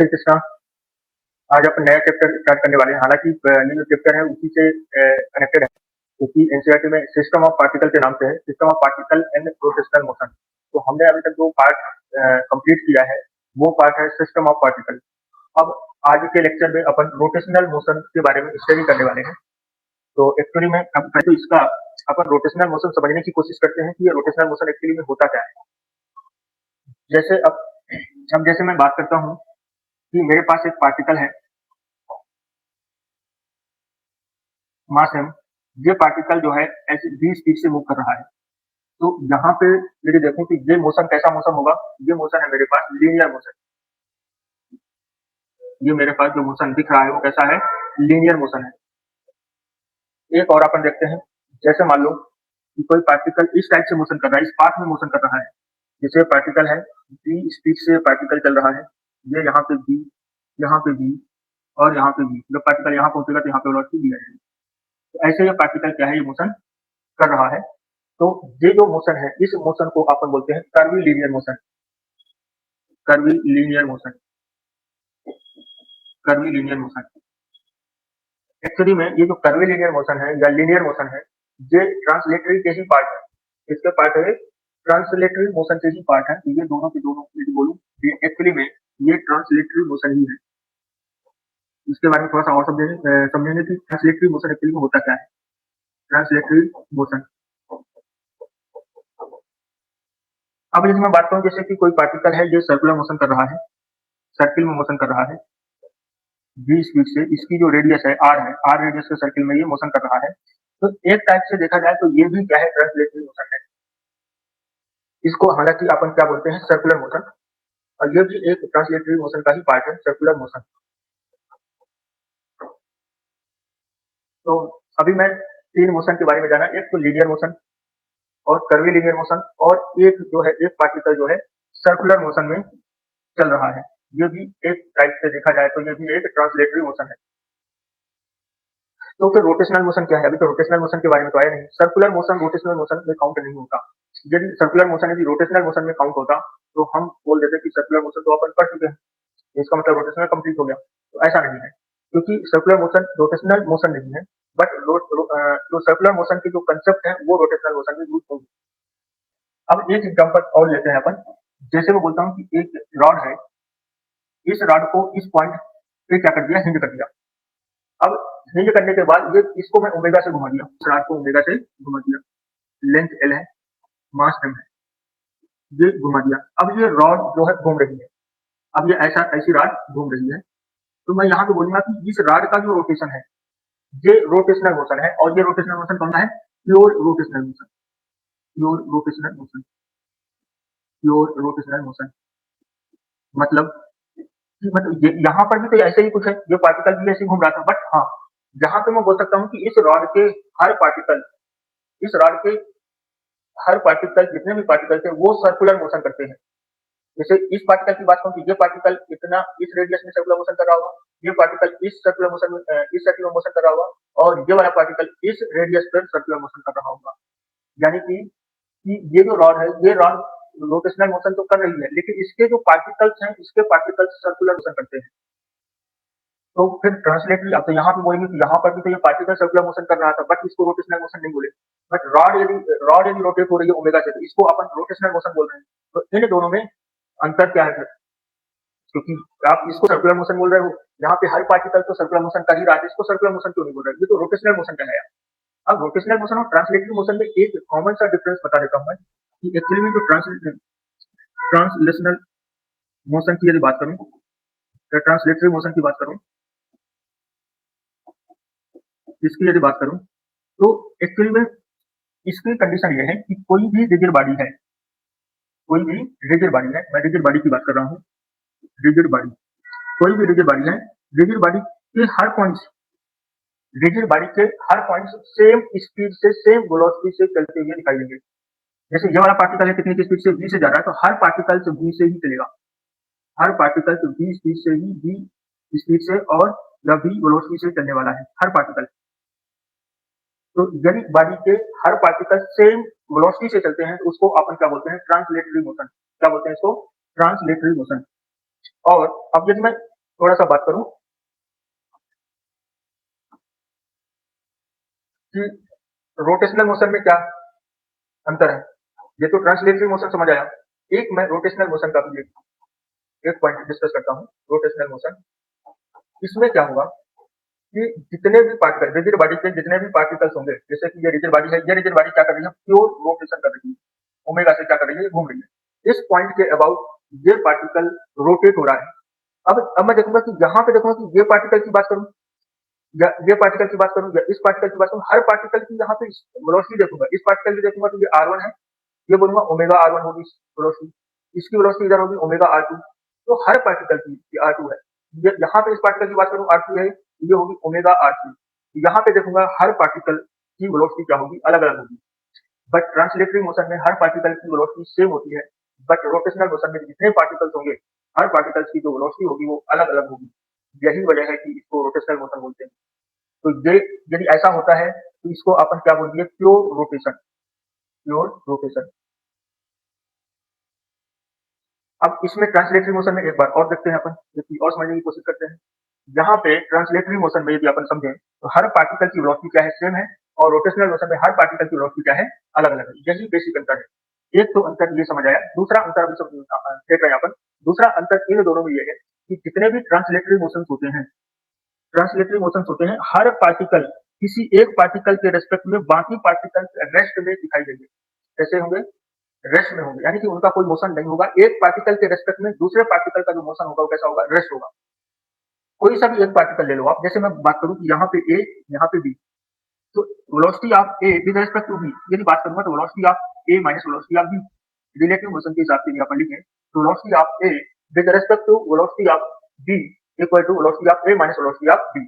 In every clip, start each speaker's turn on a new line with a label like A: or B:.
A: श्री कृष्णा। आज अपन नया chapter start करने वाले हैं। हालांकि ये जो चैप्टर है उसी से कनेक्टेड है, क्योंकि एनसीईआरटी में सिस्टम ऑफ पार्टिकल के नाम से है, system of particle and rotational motion. तो हमने अभी तक जो पार्ट कंप्लीट किया है वो पार्ट है सिस्टम ऑफ पार्टिकल। अब आज के लेक्चर में अपन रोटेशनल मोशन के बारे में स्टडी करने वाले हैं। तो एक्चुअली में अब पहले तो इसका अपन रोटेशनल मोशन समझने की कोशिश करते हैं कि ये रोटेशनल मोशन एक्चुअली में होता क्या है। जैसे अब जैसे मैं बात करता हूँ कि मेरे पास एक पार्टिकल है, मास m। ये पार्टिकल जो है ऐसे v स्पीड से मूव कर रहा है। तो यहाँ पे यदि देखूं कि ये मोशन कैसा मोशन होगा, ये मोशन है मेरे पास लीनियर मोशन। ये मेरे पास जो मोशन दिख रहा है वो कैसा है, लीनियर मोशन है। एक और अपन देखते हैं, जैसे मान लो कि कोई पार्टिकल इस टाइप से मोशन कर रहा है, इस पाथ में मोशन कर रहा है। जैसे पार्टिकल है v स्पीड से पार्टिकल चल रहा है, ये यहाँ पे v, यहाँ पे v और यहाँ पे v। जब पार्टिकल यहाँ पहुंचेगा तो यहाँ पे वेलोसिटी v आएगी। तो ऐसे ये पार्टिकल क्या है, ये मोशन कर रहा है। तो ये जो मोशन है, इस मोशन को अपन बोलते हैं curvy linear motion. Curvy linear motion, curvy linear motion. Actually में ये जो कर्वी लीनियर मोशन है या लीनियर मोशन है, ये ट्रांसलेटरी के ही पार्ट है। इसके पार्ट है ट्रांसलेटरी मोशन के ही पार्ट है। ये दोनों के दोनों यदि बोलूं, ये एक्चुअली में ये ट्रांसलेटरी मोशन ही है। इसके बारे में थोड़ा सा और समझेंगे कि ट्रांसलेटरी मोशन एक्चुअली में होता क्या है। ट्रांसलेटरी मोशन, अब यदि मैं बात करूं जैसे कि कोई पार्टिकल है, ये सर्कुलर मोशन कर रहा है, सर्किल में मोशन कर रहा है v स्पीड से। इसकी जो रेडियस है r है, r रेडियस के सर्किल में ये मोशन कर रहा है। तो एक टाइप से देखा जाए तो ये भी क्या है, ट्रांसलेटरी मोशन है। इसको हालांकि अपन क्या बोलते हैं, सर्कुलर मोशन, और ये भी एक ट्रांसलेटरी मोशन का ही पार्ट है, सर्कुलर मोशन। तो अभी मैं तीन मोशन के बारे में जाना, एक तो लीनियर मोशन और कर्वी लीनियर मोशन, और एक जो है एक पार्टिकल जो है सर्कुलर मोशन में चल रहा है। ये भी एक टाइप से देखा जाए तो ये भी एक ट्रांसलेटरी मोशन है। तो फिर रोटेशनल मोशन क्या है, अभी तो रोटेशनल मोशन के बारे में तो आया नहीं। सर्कुलर मोशन रोटेशनल मोशन में काउंट नहीं होता। यदि सर्कुलर मोशन यदि रोटेशनल मोशन में काउंट होता तो हम बोल देते कि सर्कुलर मोशन तो अपन पढ़ चुके हैं, इसका मतलब रोटेशनल कंप्लीट हो गया। तो ऐसा नहीं है, क्योंकि सर्कुलर मोशन रोटेशनल मोशन नहीं है, बट जो सर्कुलर मोशन की जो कंसेप्ट है वो रोटेशनल मोशन में यूज होगी। अब एक एग्जांपल और लेते हैं अपन। जैसे मैं बोलता हूँ कि एक रॉड है, इस रॉड को इस पॉइंट पे क्या कर दिया, हिंज कर दिया। अब हिंज करने के बाद ये इसको मैं ओमेगा से घुमा दिया, इस रॉड को ओमेगा से घुमा दिया। लेंथ L है, मास m है, ये घुमा दिया। अब ये रॉड जो है घूम रही है, अब ये ऐसी रॉड घूम रही है। तो मैं यहाँ पे बोलूंगा कि इस रॉड का जो रोटेशन है ये रोटेशनल मोशन है, और ये रोटेशनल मोशन कौन सा है, pure rotational motion, pure rotational motion, pure rotational motion. मतलब यहाँ पर भी तो ऐसे ही कुछ है, ये पार्टिकल भी ऐसे घूम रहा था। बट हाँ, यहाँ पे मैं बोल सकता हूँ कि इस रॉड के हर पार्टिकल, इस रॉड के हर पार्टिकल, जितने भी पार्टिकल थे वो सर्कुलर मोशन करते हैं। जैसे इस पार्टिकल की बात करूँ कि ये पार्टिकल इतना इस रेडियस में सर्कुलर मोशन कर रहा होगा, ये पार्टिकल इस सर्कुलर मोशन में इस सर्कुलर मोशन कर रहा होगा, और ये वाला पार्टिकल इस रेडियस पर सर्कुलर मोशन कर रहा होगा। यानी कि ये जो रॉड है, ये रॉड रोटेशनल मोशन तो कर रही है, लेकिन इसके जो पार्टिकल्स हैं, इसके पार्टिकल्स सर्कुलर मोशन करते हैं। तो फिर ट्रांसलेटरी, अब तो यहाँ पे बोलेंगे कि यहाँ पर भी तो ये पार्टिकल सर्कुलर मोशन कर रहा था, बट इसको रोटेशनल मोशन नहीं बोले। बट रॉड यदि रोटेट हो रही है ओमेगा से, तो इसको अपन रोटेशनल मोशन बोल रहे हैं। तो इन दोनों में अंतर क्या है फिर, क्योंकि आप इसको सर्कुलर मोशन बोल रहे हो, यहाँ पे हर पार्टिकल तो सर्कुलर मोशन कर ही रहा है, इसको सर्कुलर मोशन क्यों नहीं बोल रहे, ये तो रोटेशनल मोशन कहलाया। अब रोटेशनल मोशन और ट्रांसलेटरी मोशन में एक कॉमन सा डिफरेंस बता देता हूँ मैं, कि एक्चुअली में जो ट्रांसलेशनल मोशन की यदि बात करूँ या ट्रांसलेटरी मोशन की बात करूँ, इसकी यदि बात करूँ, तो एक्चुअली में इसकी कंडीशन ये है कि कोई भी रिजिड बॉडी है, कोई भी रिजिड बॉडी है, मैं रिजिड बॉडी की बात कर रहा हूँ, रिजिड बॉडी, कोई भी रिजिड बॉडी है, रिजिड बॉडी के हर पॉइंट्स, रिजिड बॉडी के हर पॉइंट्स सेम स्पीड से, सेम वेलोसिटी से चलते हुए दिखाई देंगे। जैसे ये वाला पार्टिकल है, कितनी की स्पीड से, v से जा रहा है, तो हर पार्टिकल से v से ही चलेगा, हर पार्टिकल से v स्पीड से ही, v स्पीड से और या v वेलोसिटी से चलने वाला है हर पार्टिकल। तो यदि बॉडी के हर पार्टिकल सेम वेलोसिटी से चलते हैं तो उसको अपन क्या बोलते हैं, ट्रांसलेटरी मोशन। क्या बोलते हैं इसको, ट्रांसलेटरी मोशन। और अब यदि मैं थोड़ा सा बात करूं कि रोटेशनल मोशन में क्या अंतर है। ये तो ट्रांसलेटरी मोशन समझ आया। एक मैं रोटेशनल मोशन का भी एक पॉइंट डिस्कस करता हूँ। रोटेशनल मोशन, इसमें क्या होगा कि जितने भी पार्टिकल, रिजिड बॉडी के जितने भी पार्टिकल्स होंगे, जैसे कि ये रिजिड बॉडी है, ये रिजिड बॉडी क्या कर रही है, प्योर रोटेशन कर रही है, ओमेगा से क्या कर रही है, ये घूम रही है। इस पॉइंट के अबाउट ये पार्टिकल रोटेट हो रहा है। अब मैं देखूंगा कि यहाँ पे देखूंगा कि ये पार्टिकल की बात करूं या ये पार्टिकल की बात करूं या इस पार्टिकल की बात करूं, हर पार्टिकल की यहाँ पे वेलोसिटी देखूंगा। इस पार्टिकल की देखूंगा तो ये R1 है, ये बोलूंगा ओमेगा R1 होगी वेलोसिटी, इसकी वेलोसिटी इधर होगी ओमेगा R2। तो हर पार्टिकल की ये R2 है, ये यहाँ पे इस पार्टिकल की बात करूं R3 है, ये होगी ओमेगा R3। यहाँ पे देखूंगा हर पार्टिकल की वेलोसिटी क्या होगी, अलग अलग होगी। बट ट्रांसलेटरी मोशन में हर पार्टिकल की वेलोसिटी सेम होती है, बट रोटेशनल मोशन में जितने पार्टिकल्स होंगे, हर पार्टिकल्स की जो वेलोसिटी होगी वो अलग अलग होगी। यही वजह है कि इसको रोटेशनल मोशन बोलते हैं। तो ये यदि ऐसा होता है तो इसको अपन क्या बोल दिए, प्योर रोटेशन, प्योर रोटेशन। अब इसमें ट्रांसलेटरी मोशन में एक बार और देखते हैं अपन, और समझने की कोशिश करते हैं। यहाँ पे ट्रांसलेटरी मोशन में यदि अपन समझें तो हर पार्टिकल की वेलोसिटी क्या है, सेम है, और रोटेशनल मोशन में हर पार्टिकल की वेलोसिटी क्या है, अलग अलग है। यही बेसिक अंतर है। एक तो अंतर ये समझ आया, दूसरा अंतर अभी देख रहे हैं अपन। दूसरा अंतर इन दोनों में ये है कि जितने भी ट्रांसलेटरी मोशन होते हैं, ट्रांसलेटरी मोशन होते हैं, हर पार्टिकल किसी एक पार्टिकल के रेस्पेक्ट में बाकी पार्टिकल रेस्ट में दिखाई देंगे। कैसे होंगे, रेस्ट में होंगे, यानी कि उनका कोई मोशन नहीं होगा। एक पार्टिकल के रेस्पेक्ट में दूसरे पार्टिकल का जो मोशन होगा वो कैसा होगा, रेस्ट होगा। कोई सा भी एक पार्टिकल ले लो आप, जैसे मैं बात करूं कि यहाँ पे ए, यहाँ पे बी, तो velocity of A with respect to B यदि बात करूंगा तो velocity of A minus velocity of B, relative motion के हिसाब से यहाँ पर लिखें तो velocity of A with respect to velocity of B equal to velocity of A minus velocity of B.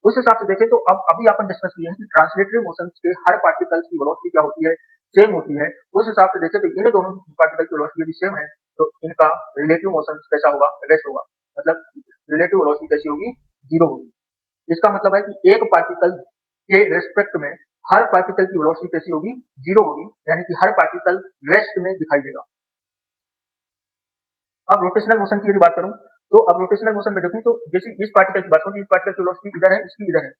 A: उस हिसाब से देखें तो अब अभी अपन डिस्कस किए हैं कि ट्रांसलेटरी मोशन के हर पार्टिकल्स की वेलोसिटी क्या होती है, सेम होती है। उस हिसाब से देखें तो इन दोनों पार्टिकल की वेलोसिटी यदि सेम है तो इनका रिलेटिव मोशन कैसा होगा, रेस्ट होगा। मतलब रिलेटिव वेलोसिटी कैसी होगी, जीरो होगी। इसका मतलब है कि एक पार्टिकल के रेस्पेक्ट में हर पार्टिकल की वेलोसिटी कैसी होगी, जीरो होगी, यानी कि हर पार्टिकल रेस्ट में दिखाई देगा। अब रोटेशनल मोशन की यदि बात करूं तो अब रोटेशनल मोशन में देखूं तो जैसे इस पार्टिकल की बात करूं, इस पार्टिकल की वेलोसिटी इधर है, इसकी इधर है।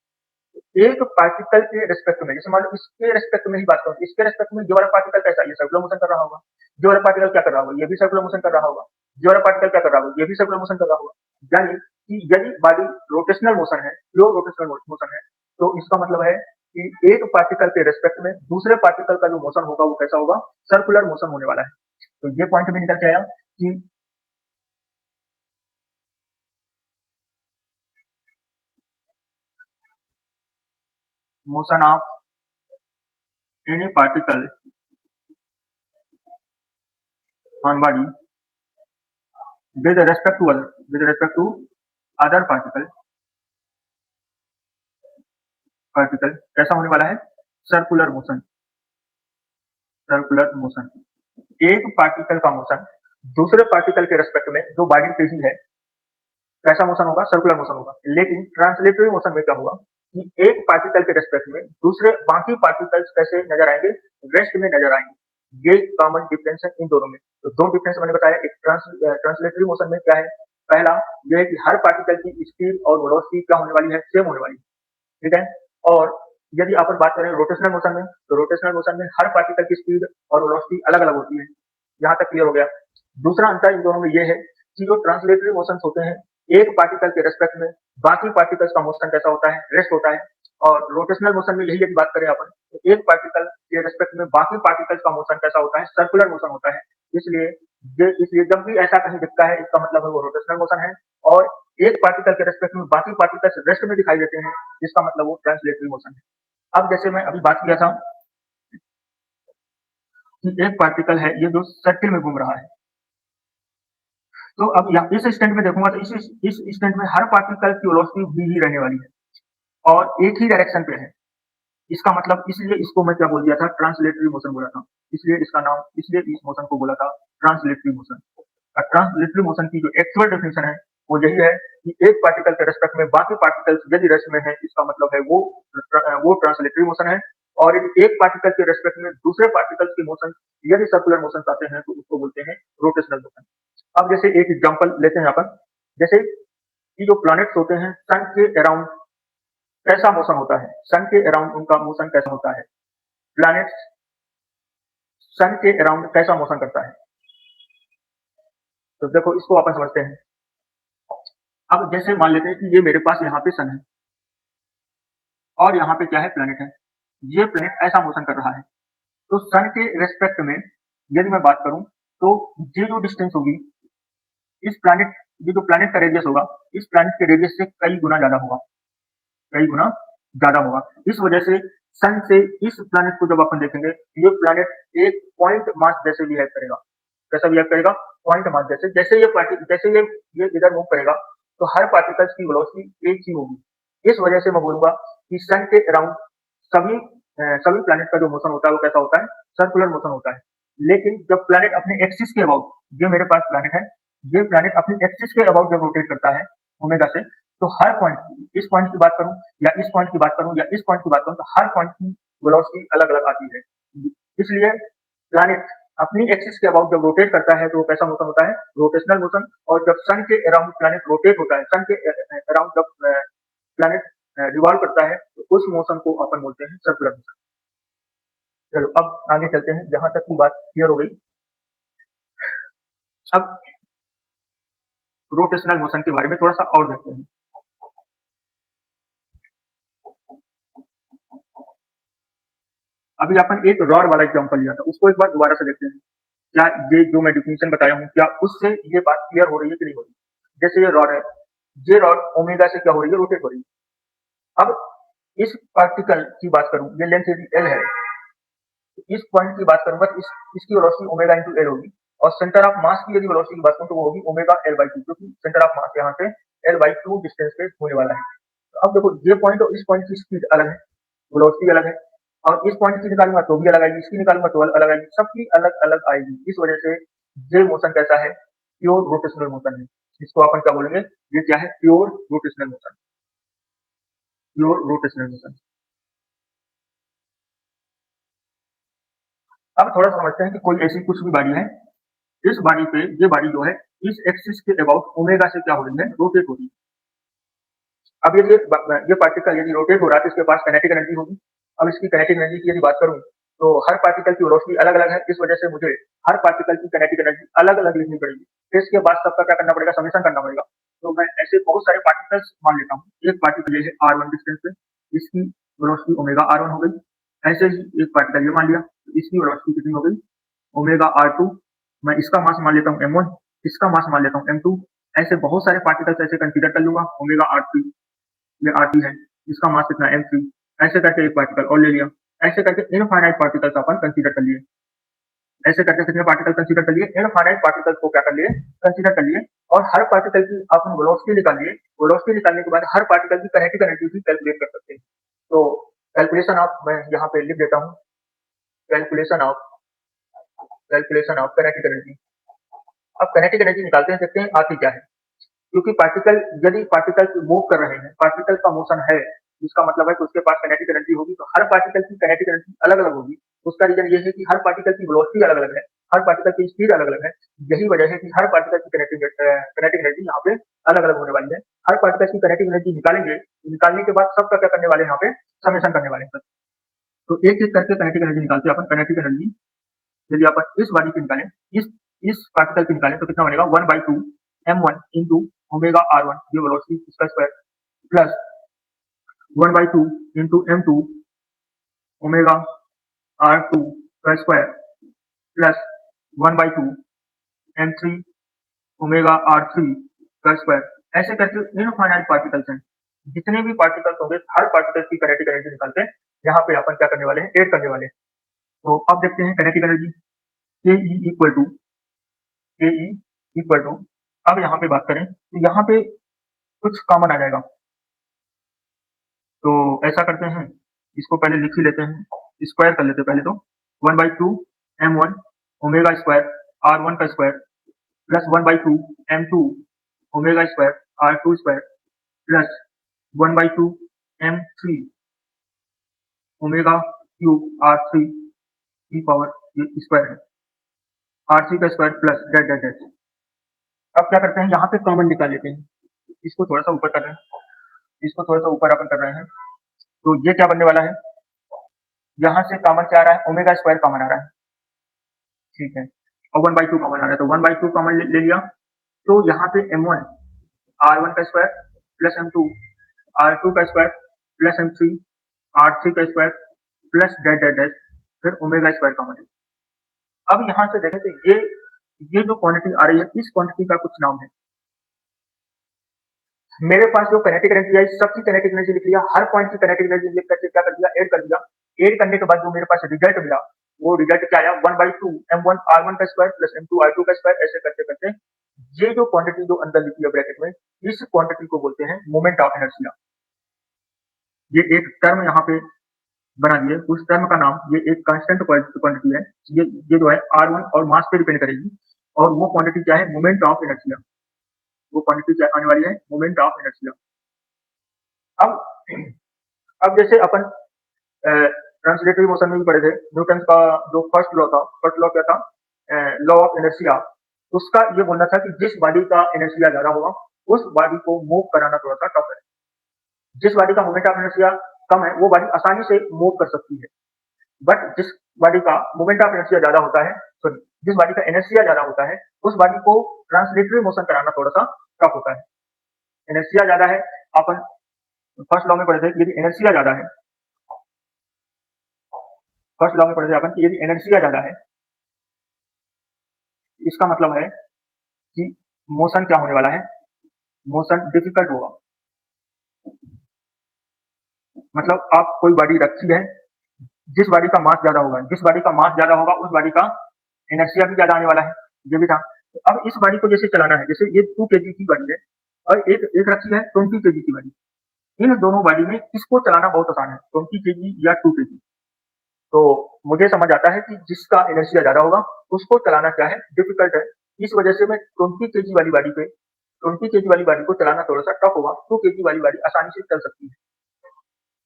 A: एक पार्टिकल के रेस्पेक्ट में, जैसे मान लो इसके रेस्पेक्ट में ही बात करूं, इसके रेस्पेक्ट में ये वाला पार्टिकल कैसा है, ये सर्कुलर मोशन कर रहा होगा। ये वाला पार्टिकल क्या कर रहा होगा, ये भी सर्कुलर मोशन कर रहा होगा। ये वाला पार्टिकल क्या कर रहा होगा, ये भी सर्कुलर मोशन कर रहा होगा। यानी कि यदि बॉडी रोटेशनल मोशन है, प्योर रोटेशनल मोशन है, तो इसका मतलब है कि एक पार्टिकल के रेस्पेक्ट में दूसरे पार्टिकल का जो मोशन होगा वो कैसा होगा, सर्कुलर मोशन होने वाला है। तो ये पॉइंट भी निकल के आया कि motion of any particle on body with respect to other particle कैसा होने वाला है, सर्कुलर मोशन, सर्कुलर मोशन। एक पार्टिकल का मोशन दूसरे पार्टिकल के रेस्पेक्ट में जो बॉडी पे ही है, कैसा मोशन होगा, सर्कुलर मोशन होगा। लेकिन ट्रांसलेटरी मोशन में क्या होगा कि एक पार्टिकल के रेस्पेक्ट में दूसरे बाकी पार्टिकल्स कैसे नजर आएंगे, रेस्ट में नजर आएंगे। ये कॉमन डिफरेंस है इन दोनों में। तो दो डिफरेंस मैंने बताया, एक ट्रांसलेटरी मोशन में क्या है, पहला ये है कि हर पार्टिकल की स्पीड और वेलोसिटी क्या होने वाली है, सेम होने वाली है, ठीक है। और यदि अपन बात करें रोटेशनल मोशन में, तो रोटेशनल मोशन में हर पार्टिकल की स्पीड और वेलोसिटी अलग अलग होती है। यहाँ तक क्लियर हो गया। दूसरा अंतर इन दोनों में ये है कि जो ट्रांसलेटरी मोशन होते हैं, एक पार्टिकल के रेस्पेक्ट में बाकी पार्टिकल्स का मोशन कैसा होता है, रेस्ट होता है। और रोटेशनल मोशन में यही यदि बात करें अपन, तो एक पार्टिकल के रेस्पेक्ट में बाकी पार्टिकल्स का मोशन कैसा होता है, सर्कुलर मोशन होता है। इसलिए इसलिए जब भी ऐसा कहीं दिखता है, इसका मतलब है वो रोटेशनल मोशन है। और एक पार्टिकल के रेस्पेक्ट में बाकी पार्टिकल्स रेस्ट में दिखाई देते हैं, इसका मतलब वो ट्रांसलेटरी मोशन है। अब जैसे मैं अभी बात किया था कि एक पार्टिकल है ये जो सर्किल में घूम रहा है, तो अब यहाँ इस स्टैंड में देखूंगा तो इस स्टैंड में हर पार्टिकल की वेलोसिटी v ही रहने वाली है और एक ही डायरेक्शन पे है। इसका मतलब इसलिए इसको मैं क्या बोल दिया था, ट्रांसलेटरी मोशन बोला था। इसलिए इसका नाम, इसलिए इस मोशन को बोला था ट्रांसलेटरी मोशन। ट्रांसलेटरी मोशन की जो एक्चुअल डेफिनेशन है वो यही है कि एक पार्टिकल के रेस्पेक्ट में बाकी पार्टिकल्स यदि रेस्ट में है, इसका मतलब है वो ट्रांसलेटरी मोशन है। और यदि एक पार्टिकल के रेस्पेक्ट में दूसरे पार्टिकल्स के मोशन यदि सर्कुलर मोशन आते हैं तो उसको बोलते हैं रोटेशनल मोशन। अब जैसे एक एग्जांपल लेते हैं अपन, जैसे कि जो प्लैनेट्स होते हैं सन के अराउंड कैसा मोशन होता है, सन के अराउंड उनका मोशन कैसा होता है, प्लैनेट्स सन के अराउंड कैसा मोशन करता है। तो देखो इसको अपन समझते हैं। अब जैसे मान लेते हैं कि ये मेरे पास यहाँ पे सन है और यहाँ पे क्या है, प्लैनेट है। ये प्लैनेट ऐसा मोशन कर रहा है, तो सन के रेस्पेक्ट में यदि मैं बात करूं तो ये जो डिस्टेंस होगी, इस प्लैनेट ये जो प्लैनेट का रेडियस होगा, इस प्लैनेट के रेडियस से कई गुना ज्यादा होगा, कई गुना ज्यादा होगा। इस वजह से सन से इस प्लैनेट को जब अपन देखेंगे, ये प्लैनेट एक पॉइंट मास जैसे बिहेव करेगा। कैसा बिहेव करेगा? पॉइंट मास जैसे। जैसे ये इधर मूव करेगा, तो हर पार्टिकल्स की वेलोसिटी एक ही होगी। इस वजह से मैं बोलूंगा कि सन के अराउंड सभी प्लैनेट का जो मोशन होता है वो कैसा होता है, सर्कुलर मोशन होता है। लेकिन जब प्लैनेट अपने एक्सिस के अबाउट, ये मेरे पास प्लैनेट है, ये प्लैनेट अपनी एक्सिस के अबाउट जब रोटेट करता है ओमेगा से, तो हर पॉइंट, इस पॉइंट की बात करूं या इस पॉइंट की बात करूं या इस पॉइंट की बात करूं, तो हर पॉइंट की वेलोसिटी अलग अलग आती है। इसलिए प्लैनेट अपनी एक्सिस के अबाउट जब रोटेट करता है तो वो कैसा मोशन होता है, रोटेशनल मोशन। और जब सन के अराउंड प्लैनेट रोटेट होता है, सन के अराउंड जब प्लैनेट रिवॉल्व करता है, तो उस मोशन को अपन बोलते हैं सर्कुलर मोशन। चलो अब आगे चलते हैं, जहां तक की बात क्लियर हो गई। अब रोटेशनल मोशन के बारे में थोड़ा सा और देखते हैं। अभी अपन एक रॉड वाला एग्जांपल लिया था, उसको एक बार दोबारा से देखते हैं। क्या ये जो मैं डिफिनेशन बताया हूँ, क्या उससे ये बात क्लियर हो रही है कि नहीं हो रही? जैसे ये रॉड है, ये रॉड ओमेगा से क्या हो रही है, रोटेट हो रही है। अब इस पार्टिकल की बात करूं, ये लेंथ यदि एल है, इस पॉइंट की बात करूंगा तो इसकी वेलोसिटी ओमेगा इंटू एल होगी। और सेंटर ऑफ मास की यदि वेलोसिटी की बात करूं तो वो होगी ओमेगा एल बाई टू, क्योंकि सेंटर ऑफ मास यहाँ से एल बाई टू डिस्टेंस पे होने वाला है। तो अब देखो ये पॉइंट और इस पॉइंट की स्पीड अलग है, वेलोसिटी अलग है, और इस पॉइंट की निकालूंगा तो भी अलग आएगी, इसकी निकालूंगा तो अलग आएगी, सबकी अलग अलग आएगी। इस वजह से ये मोशन कैसा है, प्योर रोटेशनल मोशन है। इसको अपन क्या बोलेंगे, ये क्या है, pure rotational motion, pure rotational motion. अब थोड़ा समझते हैं कि कोई ऐसी कुछ भी बॉडी है, इस बॉडी पे ये बॉडी जो है इस एक्सिस के अबाउट ओमेगा से क्या हो रही है, रोटेट हो रही है। अब ये पार्टिकल यदि रोटेट हो रहा है तो इसके पास काइनेटिक एनर्जी होगी। अब इसकी काइनेटिक एनर्जी की यदि बात करूं तो हर पार्टिकल की वेलोसिटी अलग अलग है, इस वजह से मुझे हर पार्टिकल की काइनेटिक एनर्जी अलग अलग लिखनी पड़ेगी। फिर इसके बाद सबका क्या करना पड़ेगा, समेशन करना पड़ेगा। तो मैं ऐसे बहुत सारे पार्टिकल्स मान लेता हूँ। एक पार्टिकल ये है r1 डिस्टेंस पे, इसकी वेलोसिटी ओमेगा r1 हो गई। ऐसे ही एक पार्टिकल ये मान लिया, इसकी वेलोसिटी कितनी हो गई, ओमेगा r2। मैं इसका मास मान लेता हूँ m1, इसका मास मान लेता हूँ m2। ऐसे बहुत सारे पार्टिकल्स ऐसे कंसीडर कर लूंगा, ओमेगा r3, ये r3 है, इसका मास कितना m3। ऐसे करके एक पार्टिकल और ले लिया। ऐसे करके इनफाइनाइट पार्टिकल्स अपन कंसीडर कर लिए। ऐसे करके कितने पार्टिकल कंसीडर कर लिए, इनफाइनाइट पार्टिकल्स को क्या कर लिए, कंसीडर कर लिए। और हर पार्टिकल की अपन वेलोसिटी निकालिए, वेलोसिटी निकालने के बाद हर पार्टिकल की काइनेटिक एनर्जी भी कैलकुलेट कर सकते हैं। तो कैलकुलेशन ऑफ, मैं यहाँ पे लिख देता हूँ, कैलकुलेशन ऑफ काइनेटिक एनर्जी। अब काइनेटिक एनर्जी निकालते हैं, देखते हैं आती क्या है। क्योंकि यदि पार्टिकल मूव कर रहे हैं, पार्टिकल का मोशन है, जिसका मतलब है कि उसके पास काइनेटिक एनर्जी होगी, तो हर पार्टिकल की काइनेटिक एनर्जी अलग अलग होगी। उसका रीजन ये है कि हर पार्टिकल की वेलोसिटी अलग अलग है, हर पार्टिकल की स्पीड अलग अलग है। यही वजह है कि हर पार्टिकल की काइनेटिक एनर्जी यहाँ पे अलग अलग होने वाली है। हर पार्टिकल की काइनेटिक एनर्जी निकालेंगे, निकालने के बाद सबका क्या करने वाले हैं, यहाँ पे समेशन करने वाले हैं। तो एक एक करके काइनेटिक एनर्जी निकालते हैं अपन। काइनेटिक एनर्जी यदि अपन इस बॉडी की निकालें, इस पार्टिकल की निकालें, तो कितना बनेगा, 1/2 m1 इंटू ओमेगा r1, ये वेलोसिटी, इसका square, plus 1/2 into m2 omega r2 का square, plus 1/2 m3 omega r3 का स्क्वायर। ऐसे करके इनफाइनाइट पार्टिकल्स हैं। जितने भी पार्टिकल्स होंगे, हर पार्टिकल की काइनेटिक एनर्जी निकालते हैं, यहाँ पे अपन क्या करने वाले हैं, ऐड करने वाले हैं। तो अब देखते हैं काइनेटिक एनर्जी, के ई इक्वल टू, अब यहाँ पे बात करें तो यहाँ पे कुछ कॉमन आ जाएगा। तो ऐसा करते हैं, इसको पहले लिख ही लेते हैं, स्क्वायर कर लेते हैं पहले। तो 1/2 m1 ओमेगा स्क्वायर r1 का square, plus 1/2 m2 omega square r2 square, plus 1/2 m3 omega cube r3 की पावर, ये स्क्वायर है, r3 का square, plus dot dot dot. अब क्या करते हैं, यहाँ पे कॉमन निकाल लेते हैं। इसको थोड़ा सा ऊपर कर रहे हैं, इसको थोड़ा सा ऊपर अपन कर रहे हैं, तो ये क्या बनने वाला है, यहाँ से कॉमन क्या आ रहा है, ओमेगा स्क्वायर कॉमन आ रहा है, ठीक है, और 1/2 कॉमन आ रहा है, तो 1/2 कॉमन ले लिया, तो यहाँ पे m1 r1 का स्क्वायर प्लस m2 r2 का स्क्वायर प्लस m3 r3 का square plus dash dash dash, फिर ओमेगा स्क्वायर कॉमन है। अब यहाँ से देखें तो ये जो क्वांटिटी आ रही है, इस क्वांटिटी का कुछ नाम है। मेरे पास जो काइनेटिक एनर्जी है, सबकी काइनेटिक एनर्जी लिख लिया, हर पॉइंट की काइनेटिक एनर्जी लिख करके क्या कर दिया, ऐड कर दिया। ऐड करने के बाद जो मेरे पास रिजल्ट मिला, वो रिजल्ट क्या आया, 1/2 m1 r1 का स्क्वायर प्लस m2 r2 का स्क्वायर, ऐसे करते करते ये जो क्वांटिटी जो अंदर लिखी है ब्रैकेट में, इस क्वांटिटी को बोलते हैं मोमेंट ऑफ इनर्शिया। ये एक टर्म यहाँ पे बना दिए, उस टर्म का नाम, ये एक कांस्टेंट क्वांटिटी है, ये जो है r1 और मास पे डिपेंड करेगी, और वो क्वांटिटी क्या है, मोमेंट ऑफ इनर्शिया। वो क्वांटिटी क्या आने वाली है, मोमेंट ऑफ इनर्शिया। अब जैसे अपन ट्रांसलेटरी मोशन में भी पढ़े थे, न्यूटन का जो फर्स्ट लॉ था, फर्स्ट लॉ क्या था, लॉ ऑफ इनर्शिया। उसका ये बोलना था कि जिस बॉडी का इनर्शिया ज्यादा होगा, उस बॉडी को मूव कराना थोड़ा सा टफ है। जिस बॉडी का मोमेंट ऑफ इनर्शिया कम है, वो बॉडी आसानी से मूव कर सकती है, बट जिस बॉडी का मोमेंट ऑफ इनर्शिया ज्यादा होता है, सॉरी, जिस बॉडी का इनर्शिया ज्यादा होता है, उस बॉडी को ट्रांसलेटरी मोशन कराना थोड़ा सा टफ होता है। इनर्शिया ज्यादा है, अपन फर्स्ट लॉ में पढ़े थे, यदि इनर्शिया ज्यादा है, फर्स्ट लॉ में पढ़े थे अपन कि यदि इनर्शिया ज्यादा है, इसका मतलब है कि मोशन क्या होने वाला है, मोशन डिफिकल्ट होगा। मतलब आप कोई बॉडी रखी है, जिस बॉडी का मास ज्यादा होगा, जिस बॉडी का मास ज्यादा होगा, उस बॉडी का इनर्शिया भी ज्यादा आने वाला है, ये भी था। तो अब इस बॉडी को जैसे चलाना है, जैसे ये 2 kg की बॉडी है और एक रखी है 20 kg की बॉडी, इन दोनों बॉडी में किसको चलाना बहुत आसान है, 20 kg या 2 kg। तो मुझे समझ आता है कि जिसका इनर्शिया ज्यादा होगा, उसको चलाना क्या है, डिफिकल्ट है। इस वजह से मैं 20 kg वाली बॉडी पे, 20 kg वाली बॉडी को चलाना थोड़ा सा टफ होगा, 2 kg वाली बॉडी आसानी से चल सकती है,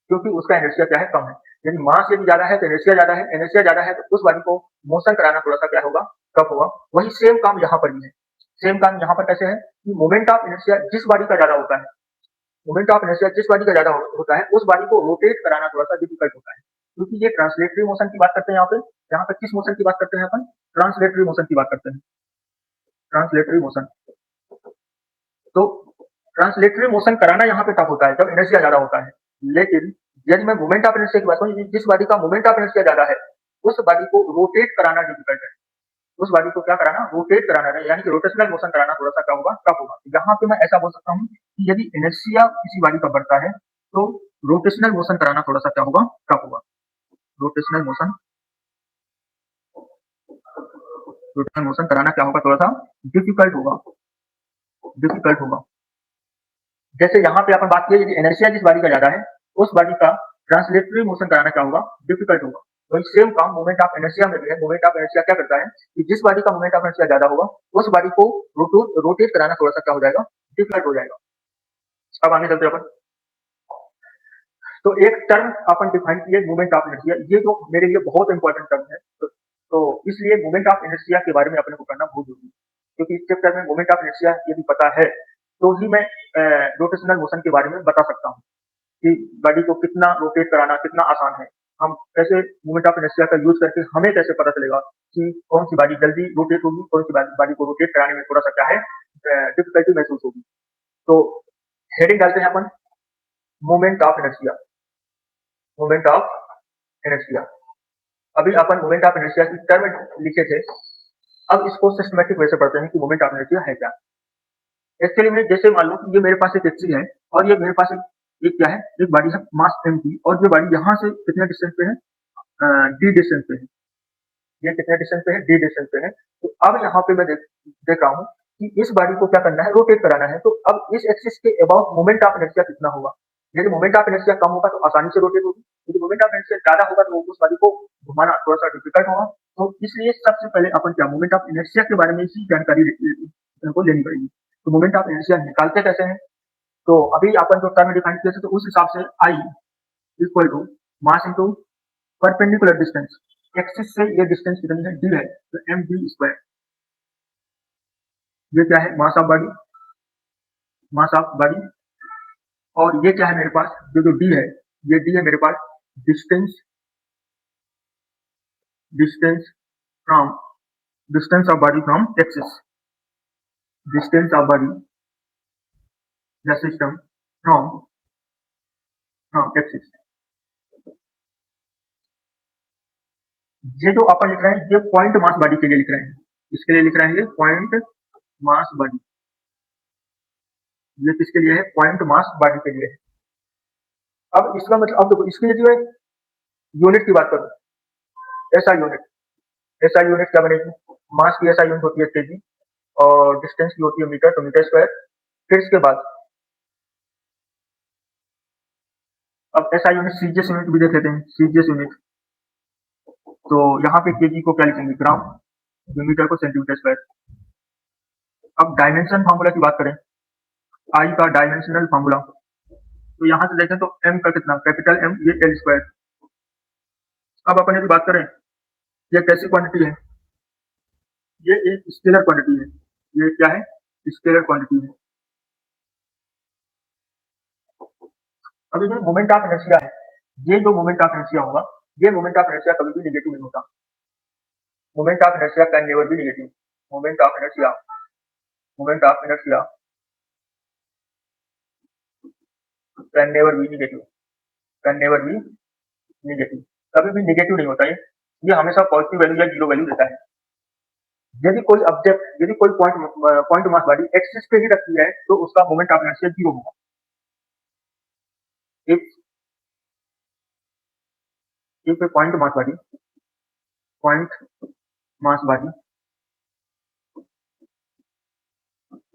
A: क्योंकि उसका इनर्शिया क्या है, कम है। यदि मास यदि ज्यादा है तो इनर्शिया ज्यादा है, इनर्शिया ज्यादा है तो उस बॉडी को मोशन कराना थोड़ा सा क्या होगा, टफ होगा। वही सेम काम यहाँ पर भी है। सेम काम यहाँ पर कैसे है कि मोमेंट ऑफ इनर्शिया जिस बॉडी का ज्यादा होता है, मोमेंट ऑफ इनर्शिया जिस बॉडी का ज्यादा होता है, उस बॉडी को रोटेट कराना थोड़ा सा डिफिकल्ट होता है, क्योंकि ये ट्रांसलेटरी मोशन की बात करते हैं यहाँ पे किस मोशन की बात करते हैं अपन, ट्रांसलेटरी मोशन की बात करते हैं, ट्रांसलेटरी मोशन। तो ट्रांसलेटरी मोशन कराना यहाँ पे टफ होता है जब इनर्शिया ज्यादा होता है, लेकिन यदि मैं मोमेंट ऑफ इनर्शिया की बात करूँ, जिस बॉडी का मोमेंट ऑफ इनर्शिया ज्यादा है, उस बॉडी को रोटेट कराना डिफिकल्ट है, उस बॉडी को क्या कराना, रोटेट कराना है, यानी कि रोटेशनल मोशन कराना थोड़ा सा क्या होगा, टफ होगा। यहाँ पे मैं ऐसा बोल सकता हूँ कि यदि इनर्शिया किसी बॉडी का बढ़ता है, तो रोटेशनल मोशन कराना थोड़ा सा क्या होगा, टफ होगा। रोटेशनल मोशन, रोटेशनल मोशन कराना क्या होगा, थोड़ा सा डिफिकल्ट होगा, डिफिकल्ट होगा। जैसे यहाँ पे अपन बात की, यदि इनर्शिया जिस बॉडी का ज्यादा है, उस बॉडी का ट्रांसलेटरी मोशन कराना क्या होगा, डिफिकल्ट होगा। वही सेम काम मोमेंट ऑफ इनर्शिया में भी है। मोमेंट ऑफ इनर्शिया क्या करता है कि जिस बॉडी का मोमेंट ऑफ इनर्शिया ज्यादा होगा, उस बॉडी को रोटेट कराना थोड़ा सा क्या हो जाएगा, डिफिकल्ट हो जाएगा। अब आगे चलते अपन, तो एक टर्म अपन डिफाइन किए, मोमेंट ऑफ इनर्शिया, ये जो मेरे लिए बहुत इंपॉर्टेंट टर्म है, तो इसलिए मोमेंट ऑफ इनर्शिया के बारे में अपने को करना बहुत जरूरी है, क्योंकि इस चैप्टर में मोमेंट ऑफ इनर्शिया यदि पता है, तो ही मैं रोटेशनल मोशन के बारे में बता सकता हूँ कि बॉडी को कितना रोटेट कराना कितना आसान है। हम कैसे मोमेंट ऑफ इनर्शिया का यूज करके हमें कैसे पता चलेगा कि कौन सी बॉडी जल्दी रोटेट होगी, कौन सी बॉडी को रोटेट कराने में थोड़ा सा क्या है, डिफिकल्टी महसूस होगी। तो हेडिंग डालते हैं अपन, moment of inertia, moment of inertia. अभी अपन मोमेंट ऑफ इनर्शिया की टर्म लिखे थे, अब इसको सिस्टमैटिक वे से पढ़ते हैं कि मोमेंट ऑफ इनर्शिया है क्या। एक्चुअली में जैसे मान लो कि ये मेरे पास एक एक्सी है और ये मेरे पास एक क्या है, एक बॉडी है मास m की, और ये बॉडी यहाँ से कितने डिस्टेंस पे है, d डिस्टेंस पे है, ये कितने डिस्टेंस पे है, d डिस्टेंस पे है। तो अब यहाँ पे मैं देख रहा हूँ कि इस बॉडी को क्या करना है, रोटेट कराना है। तो अब इस एक्सिस के अबाउट मोमेंट ऑफ इनर्शिया कितना होगा। यदि मोमेंट ऑफ इनर्शिया कम होगा तो आसानी से रोटेट होगी, यदि मोमेंट ऑफ इनर्शिया ज्यादा होगा तो उस बॉडी को घुमाना थोड़ा सा डिफिकल्ट होगा। तो इसलिए सबसे पहले अपन क्या, मोमेंट ऑफ इनर्शिया के बारे में ही जानकारी को लेनी पड़ेगी। तो मोमेंट ऑफ इनर्शिया निकालते कैसे हैं, तो अभी अपन जो टर्म डिफाइन किए थे, तो उस हिसाब से I equal to mass into perpendicular distance, axis से ये डिस्टेंस कितनी है, d है, तो md स्क्वायर। ये क्या है, mass of body, mass of body, और ये क्या है मेरे पास, जो डी है, ये डी है मेरे पास distance distance from distance of body from axis, distance of body the system from from axis. ये जो अपन लिख रहे हैं ये पॉइंट मास बॉडी के लिए लिख रहे हैं, इसके लिए लिख रहे हैं ये पॉइंट मास बॉडी, ये किसके लिए है, पॉइंट मास बॉडी के लिए है। अब इसका मतलब, अब देखो इसके लिए जो है यूनिट की बात करूं, एसआई यूनिट, एसआई यूनिट क्या बनेगी, मास की एसआई यूनिट होती है केजी और डिस्टेंस की होती है मीटर, तो मीटर स्क्वायर। फिर इसके बाद अब एसआई यूनिट सीजीएस यूनिट भी देख लेते हैं, सीजीएस यूनिट, तो यहाँ पे केजी को क्या लिखेंगे ग्राम, मीटर को सेंटीमीटर स्क्वायर। अब डायमेंशन फार्मूला की बात करें, आई का डायमेंशनल फार्मूला, तो यहाँ से देखें तो एम का कितना, कैपिटल एम, ये एल स्क्वायर। अब अपन यदि बात करें ये कैसी क्वांटिटी है, ये एक स्केलर क्वांटिटी है, ये क्या है, स्केलर क्वांटिटी है। अब ये मोमेंट ऑफ इनर्शिया है, ये जो मोमेंट ऑफ इनर्शिया होगा, ये मोमेंट ऑफ इनर्शिया कभी भी नेगेटिव नहीं होता, moment of inertia can never be negative, moment of inertia, moment of inertia can never be negative, can never be negative, कभी भी नेगेटिव नहीं होता ये हमेशा पॉजिटिव वैल्यू या जीरो वैल्यू देता है। यदि कोई ऑब्जेक्ट, यदि कोई पॉइंट मास बॉडी एक्सिस पे ही रखी है तो उसका मोमेंट ऑफ इनर्शिया जीरो होगा। if a point mass body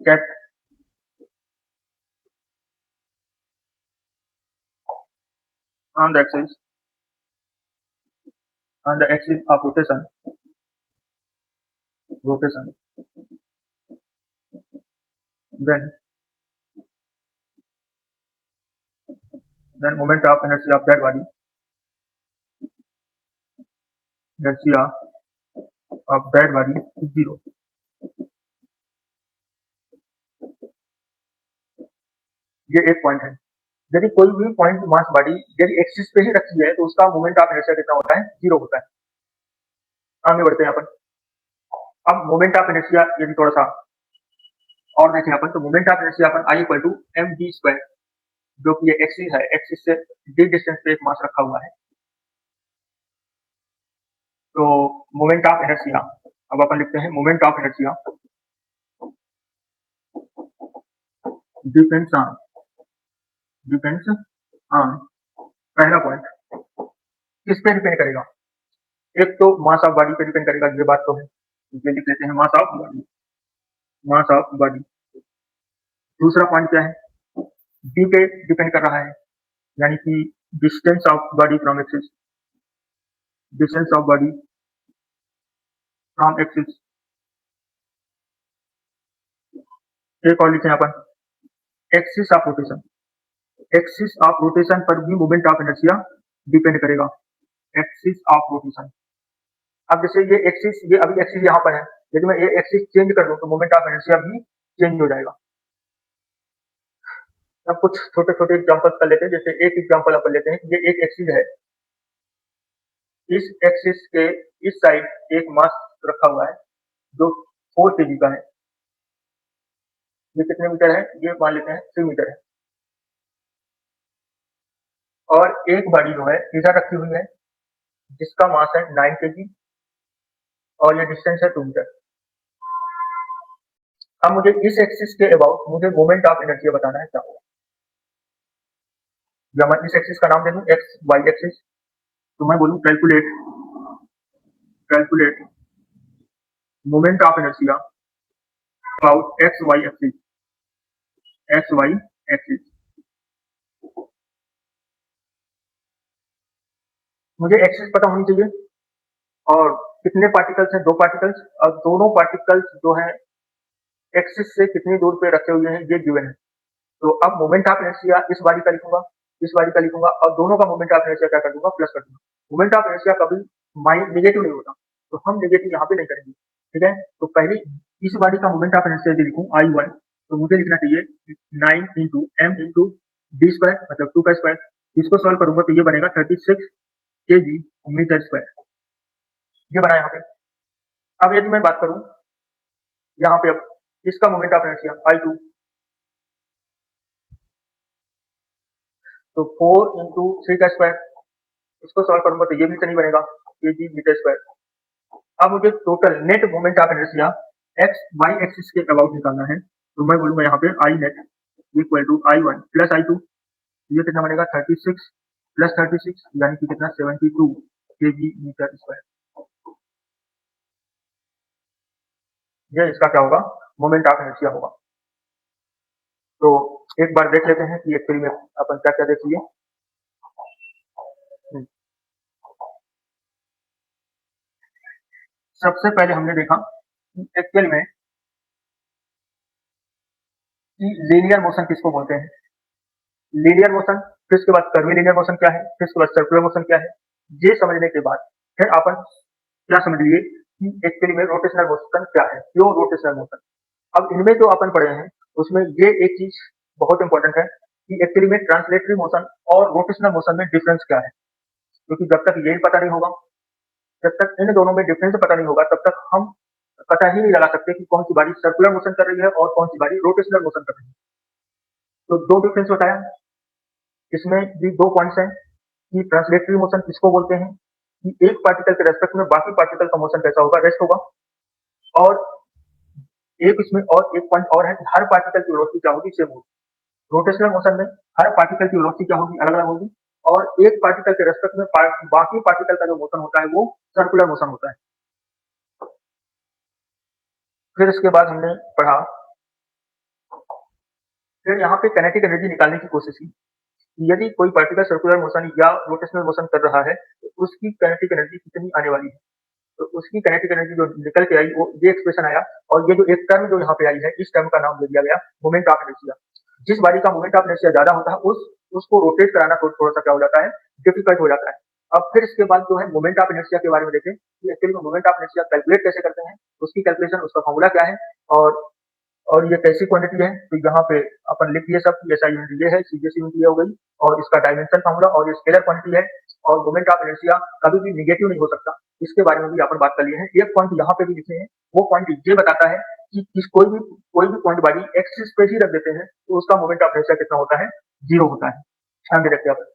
A: kept on the axis of rotation, then moment of inertia of that body, is zero। ये एक पॉइंट है, यदि कोई भी पॉइंट मास बॉडी यदि एक्सिस पे ही रखी है तो उसका मोमेंट ऑफ इनर्शिया कितना होता है, जीरो होता है। आगे बढ़ते हैं अपन, अब मोमेंट ऑफ इनर्शिया यदि थोड़ा सा और देखें अपन, तो मोमेंट ऑफ इनर्शिया अपन I equal to M D square, जो कि ये एक्सिस है, एक्सिस से डी डिस्टेंस पे एक मास रखा हुआ है, तो मोमेंट ऑफ इनर्शिया, अब अपन लिखते हैं moment of inertia depends on पहला पॉइंट किस पे डिपेंड करेगा, एक तो मास ऑफ बॉडी पे डिपेंड करेगा, ये बात तो है, ये लिख लेते हैं मास ऑफ बॉडी। दूसरा पॉइंट क्या है, डी पे डिपेंड कर रहा है, यानी कि distance of body from axis, distance of body from axis. एक और लिखें अपन, axis of rotation, axis of rotation पर भी मोमेंट ऑफ इनर्शिया डिपेंड करेगा, एक्सिस ऑफ रोटेशन। अब जैसे ये एक्सिस, ये अभी एक्सिस यहाँ पर है, यदि मैं ये एक्सिस चेंज कर दूं तो मोमेंट ऑफ इनर्शिया भी चेंज हो जाएगा। अब कुछ छोटे छोटे एग्जांपल्स कर लेते हैं, जैसे एक एग्जांपल अपन लेते हैं, ये एक एक्सिस है, इस एक्सिस के इस साइड एक मास रखा हुआ है जो 4 kg का है, ये कितने मीटर है, ये मान लेते हैं 3 मीटर है, और एक बॉडी जो है इधर रखी हुई है जिसका मास है 9 kg और ये डिस्टेंस है 2 मीटर। अब मुझे इस एक्सिस के अबाउट मुझे मोमेंट ऑफ इनर्शिया बताना है क्या होगा, या मैं इस एक्सिस का नाम दे दूं एक्स वाई एक्सिस, तो मैं बोलूं calculate moment of inertia about X Y axis. मुझे एक्सिस पता होनी चाहिए और कितने पार्टिकल्स हैं, 2 पार्टिकल्स, और दोनों पार्टिकल्स जो है एक्सिस से कितनी दूर पे रखे हुए हैं ये गिवन है। तो अब मोमेंट ऑफ इनर्शिया इस बॉडी का लिखूंगा, इस बॉडी का लिखूंगा, और दोनों का मोमेंट ऑफ इनर्शिया क्या कर दूंगा, प्लस कर दूंगा। मोमेंट ऑफ इनर्शिया कभी नेगेटिव नहीं होता, तो हम नेगेटिव यहाँ पे नहीं करेंगे, ठीक है। तो पहले इस बॉडी का मोमेंट ऑफ इनर्शिया यदि लिखूं I1, तो मुझे लिखना चाहिए 9 into M into D square मतलब 2 का स्क्वायर। इसको सॉल्व करूंगा तो ये बनेगा 36 केजी मीटर स्क्वायर। ये बना यहाँ पे। अब यदि मैं बात करूं यहाँ पे अब इसका मोमेंट ऑफ इनर्शिया I2, तो 4 इंटू 3 का स्क्वायर, इसको सॉल्व करूंगा तो ये भी नहीं बनेगा केजी मीटर स्क्वायर। अब मुझे total net moment of inertia X Y axis के अबाउट निकालना है, तो मैं बोलूंगा यहाँ पे I net equal to I1 plus I2। ये कितना बनेगा 36 प्लस 36 यानी कि कितना 72 केजी मीटर स्क्वायर। ये इसका क्या होगा मोमेंट ऑफ इनर्शिया होगा। तो एक बार देख लेते हैं कि एक्चुअली में अपन क्या क्या देख लिए। सबसे पहले हमने देखा कि एक्चुअल में कि लीनियर मोशन किसको बोलते हैं, लीनियर मोशन, फिर उसके बाद कर्वीलिनियर मोशन क्या है, फिर उसके बाद सर्कुलर मोशन क्या है। ये समझने के बाद फिर अपन क्या समझ लिए कि एक्चुअली में रोटेशनल मोशन क्या है, प्योर रोटेशनल मोशन। अब इनमें जो अपन पढ़े हैं उसमें ये एक चीज बहुत इंपॉर्टेंट है कि एक्चुअली में ट्रांसलेटरी मोशन और रोटेशनल मोशन में डिफरेंस क्या है, क्योंकि जब तक यही पता नहीं होगा, जब तक इन दोनों में डिफरेंस पता नहीं होगा तब तक हम पता ही नहीं लगा सकते कि कौन सी बारी सर्कुलर मोशन कर रही है और कौन सी बारी रोटेशनल मोशन कर रही है। तो दो डिफरेंस बताया, इसमें भी दो पॉइंट्स हैं कि ट्रांसलेटरी मोशन किसको बोलते हैं कि एक पार्टिकल के रेस्पेक्ट में बाकी पार्टिकल का मोशन कैसा होगा, रेस्ट होगा। और एक इसमें और एक पॉइंट और है कि हर पार्टिकल की वेलोसिटी क्या होगी, सेम होगी। रोटेशनल मोशन में हर पार्टिकल की वेलोसिटी क्या होगी, अलग अलग होगी। और एक पार्टिकल के रेस्पेक्ट में बाकी पार्टिकल का जो मोशन होता है वो सर्कुलर मोशन होता है। फिर इसके बाद हमने पढ़ा, फिर यहाँ पे काइनेटिक एनर्जी निकालने की कोशिश की। यदि कोई पार्टिकल सर्कुलर मोशन या रोटेशनल मोशन कर रहा है तो उसकी काइनेटिक एनर्जी कितनी आने वाली है। तो उसकी काइनेटिक एनर्जी जो निकल के आई वो ये एक्सप्रेशन आया, और ये जो एक टर्म जो यहाँ पे आई है इस टर्म का नाम दे दिया गया मोमेंट ऑफ इनर्शिया। जिस बॉडी का मोमेंट ऑफ इनर्शिया ज्यादा होता है उसको रोटेट कराना थोड़ा सा क्या हो जाता है, डिफिकल्ट हो जाता है। अब फिर इसके बाद जो है मोमेंट ऑफ इनर्शिया के बारे में देखें कि एक्चुअली में मोमेंट ऑफ इनर्शिया कैलकुलेट कैसे करते हैं, उसकी कैलकुलेशन, उसका फॉर्मूला क्या है, और ये कैसी क्वांटिटी है। तो यहाँ पे अपन लिख दिए सब, ऐसा यूनिट ये है, सीजीएस यूनिट ये हो गई, और इसका डायमेंशन फॉर्मूला, और ये स्केलर क्वांटिटी है। और मोमेंट ऑफ इनर्शिया कभी भी निगेटिव नहीं हो सकता, इसके बारे में भी अपन बात कर लिए हैं। एक पॉइंट यहाँ पे भी लिखे हैं, वो पॉइंट ये बताता है कि कोई भी पॉइंट बॉडी एक्सिस पे ही रख देते हैं तो उसका मोमेंट ऑफ इनर्शिया कितना होता है, 0 होता है। ध्यान दे रखिए आप।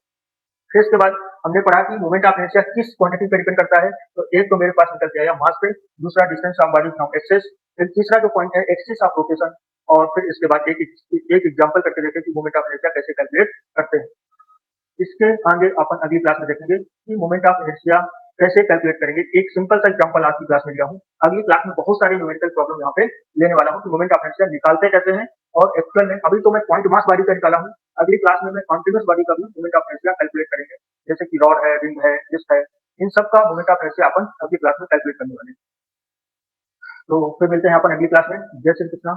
A: फिर इसके बाद हमने पढ़ा कि मोमेंट ऑफ इनर्शिया किस क्वांटिटी पे डिपेंड करता है। तो एक तो मेरे पास निकल के आया मास पे, दूसरा distance of body from axis, फिर तीसरा जो पॉइंट है एक्सिस ऑफ रोटेशन, और फिर इसके बाद एक एग्जांपल करके देखें कि मोमेंट ऑफ इनर्शिया कैसे कैलकुलेट करते हैं। इसके आगे अपन अगली क्लास में देखेंगे कि मोमेंट ऑफ इनर्शिया कैसे कैलकुलेट करेंगे। एक सिंपल सा एग्जांपल आज की क्लास में लिया हूँ, अगली क्लास में बहुत सारे न्यूमेरिकल प्रॉब्लम यहाँ पे लेने वाला हूँ कि मोमेंट ऑफ इनर्शिया निकालते कैसे हैं। और एक्चुअल में अभी तो मैं पॉइंट मास बॉडी का निकाला हूँ, अगली क्लास में मैं कॉन्टिन्यूस बॉडी का भी मोमेंट ऑफ इनर्शिया कैलकुलेट करेंगे, जैसे कि रॉड है, रिंग है, डिस्क है, इन सब का मोमेंट ऑफ इनर्शिया अपन अगली क्लास में कैलकुलेट करने वाले हैं। तो फिर मिलते हैं अपन अगली क्लास में। जय श्री कृष्णा।